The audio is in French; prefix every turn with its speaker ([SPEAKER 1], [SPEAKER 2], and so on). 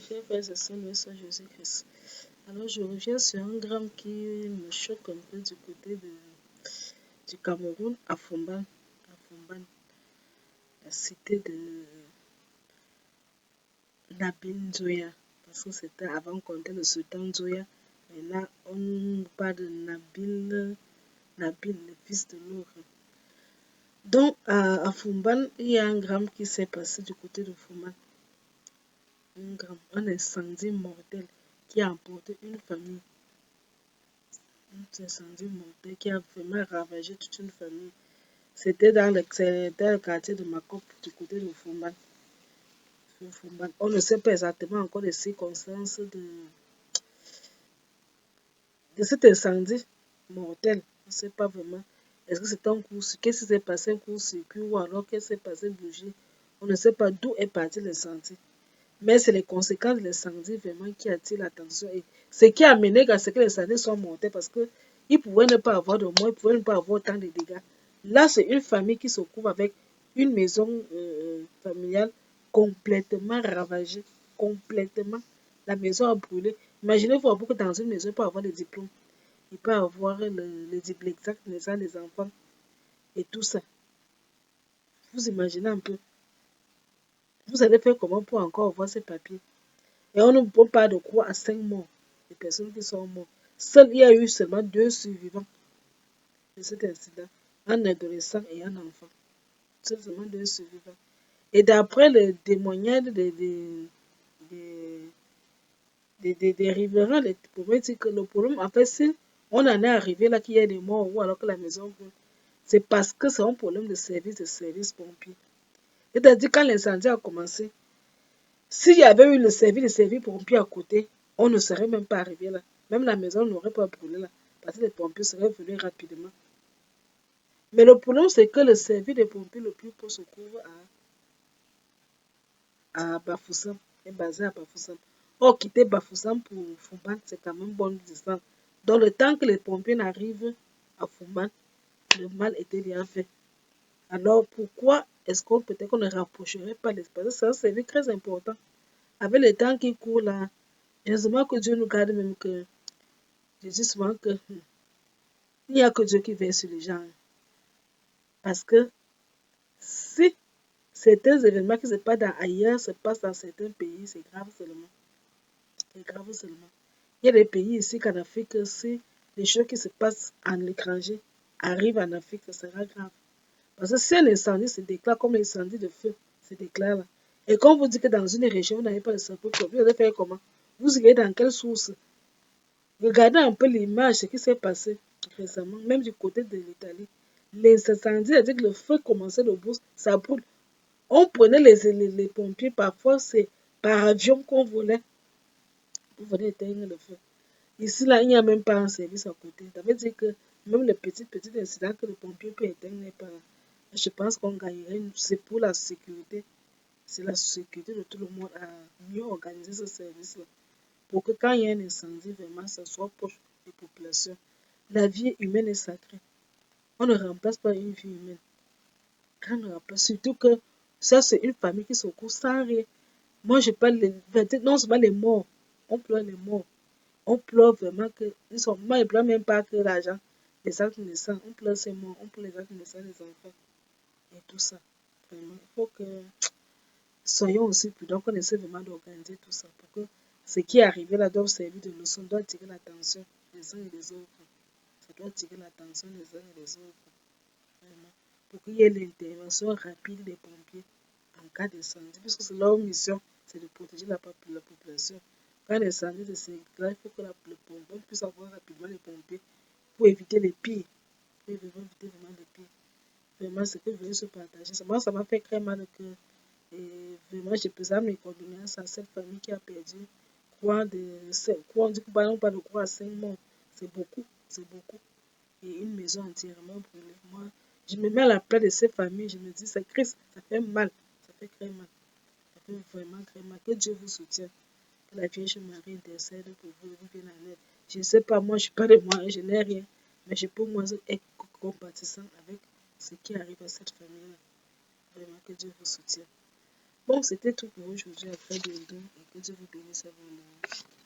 [SPEAKER 1] chers frères et sœurs, nous sommes Jésus-Christ. Alors, je reviens sur un drame qui me choque un peu du côté du Cameroun, à Fumban, la cité de Nabil Nzoya. Parce que c'était avant qu'on ait le sultan Nzoya. Et là, on parle de Nabil, le fils de l'autre. Donc, à Fumban, il y a un drame qui s'est passé du côté de Fumban. Un incendie mortel qui a emporté une famille. Un incendie mortel qui a vraiment ravagé toute une famille. C'était dans le quartier de Makop, du côté de Fumban. On ne sait pas exactement encore les circonstances de cet incendie mortel. On ne sait pas vraiment. Est-ce que c'est un coup-circuit? Qu'est-ce qui s'est passé, un coup-circuit? Ou alors qu'est-ce qui s'est passé, bougie? On ne sait pas d'où est parti l'incendie. Mais c'est les conséquences de l'incendie vraiment qui attirent l'attention. Et ce qui a amené à ce que l'incendie soit mortel parce qu'ils pouvaient ne pas avoir de morts, ils ne pouvaient ne pas avoir autant de dégâts. Là, c'est une famille qui se trouve avec une maison familiale complètement ravagée. Complètement. La maison a brûlé. Imaginez-vous que dans une maison, il peut avoir des diplômes. Il peut avoir le diplôme exact des enfants et tout ça. Vous imaginez un peu. Vous allez faire comment pour encore avoir ces papiers? Et on ne peut pas de croix à 5 morts. Les personnes qui sont mortes. Il y a eu seulement 2 survivants de cet incident. Un adolescent et un enfant. Seulement 2 survivants. Et d'après le témoignage des riverains, les pouvaient dire que le problème, en fait, si on en est arrivé là qu'il y a des morts ou alors que la maison brûle, c'est parce que c'est un problème de service pompier. C'est-à-dire quand l'incendie a commencé, s'il y avait eu le service pompier à côté, on ne serait même pas arrivé là. Même la maison n'aurait pas brûlé là. Parce que les pompiers seraient venus rapidement. Mais le problème, c'est que le service des pompiers le plus proche se trouve à Bafoussam. Est basé à Bafoussam. Or, quitter Bafoussam pour Fumban, c'est quand même bonne distance. Donc, le temps que les pompiers n'arrivent à Fumban, le mal était bien fait. Alors, pourquoi est-ce qu'on peut-être qu'on ne rapprocherait pas l'espace? C'est un service très important. Avec le temps qui court là, heureusement que Dieu nous garde, même que je dis souvent que il n'y a que Dieu qui veille sur les gens. Parce que si certains événements qui se passent ailleurs se passent dans certains pays, c'est grave seulement. C'est grave seulement. Il y a des pays ici qu'en Afrique, si les choses qui se passent en l'étranger arrivent en Afrique, ça sera grave. Parce que si un incendie se déclare comme l'incendie de feu se déclare là, et quand vous dites que dans une région, vous n'avez pas de sapeurs pompiers, vous allez faire comment? Vous irez dans quelle source? Regardez un peu l'image, ce qui s'est passé récemment, même du côté de l'Italie. L'incendie, c'est-à-dire que le feu commençait de brousse, ça brûle. On prenait les pompiers, parfois c'est par avion qu'on volait pour venir éteindre le feu. Ici, là, il n'y a même pas un service à côté. Ça veut dire que même les petits incidents que le pompier peut éteindre n'est pas là. Je pense qu'on gagnerait, c'est pour la sécurité. C'est la sécurité de tout le monde à mieux organiser ce service-là. Pour que quand il y a un incendie, vraiment, ça soit proche des populations. La vie humaine est sacrée. On ne remplace pas une vie humaine. On ne remplace, surtout que ça, c'est une famille qui se court sans rien. Moi, je parle non seulement les morts. On pleure les morts. On pleure vraiment que. Moi, je ne pleure même pas que l'argent des actes naissants. On pleure ces morts. On pleure les actes naissants des enfants. Et tout ça. Vraiment, il faut que soyons aussi prudents, qu'on essaie vraiment d'organiser tout ça pour que ce qui est arrivé là doit servir de leçon, doit attirer l'attention des uns et des autres. Ça doit attirer l'attention des uns et des autres. Vraiment. Pour qu'il y ait l'intervention rapide des pompiers en cas d'incendie, puisque c'est leur mission, c'est de protéger la population. Quand l'incendie se déclare, il faut que le pompier puisse avoir rapidement les pompiers pour éviter les pires. Pour éviter vraiment les pires. Vraiment, ce que je voulais se partager. Moi, ça m'a fait très mal que. Et vraiment, je présente mes condoléances à cette famille qui a perdu on dit que pas de croix à 5 morts. C'est beaucoup, c'est beaucoup. Et une maison entièrement brûlée. Moi, je me mets à la place de ces familles, je me dis, c'est Christ, ça fait mal, ça fait très mal. Ça fait vraiment très mal. Que Dieu vous soutienne. Que la Vierge Marie intercède pour vous, vous vienne en aide. Je ne sais pas, moi, je ne suis pas de moi, je n'ai rien. Mais je peux, moi, être compatissant avec ce qui arrive à cette famille-là. Vraiment, que Dieu vous soutienne. Bon, c'était tout pour aujourd'hui. Après bientôt et que Dieu vous bénisse vraiment.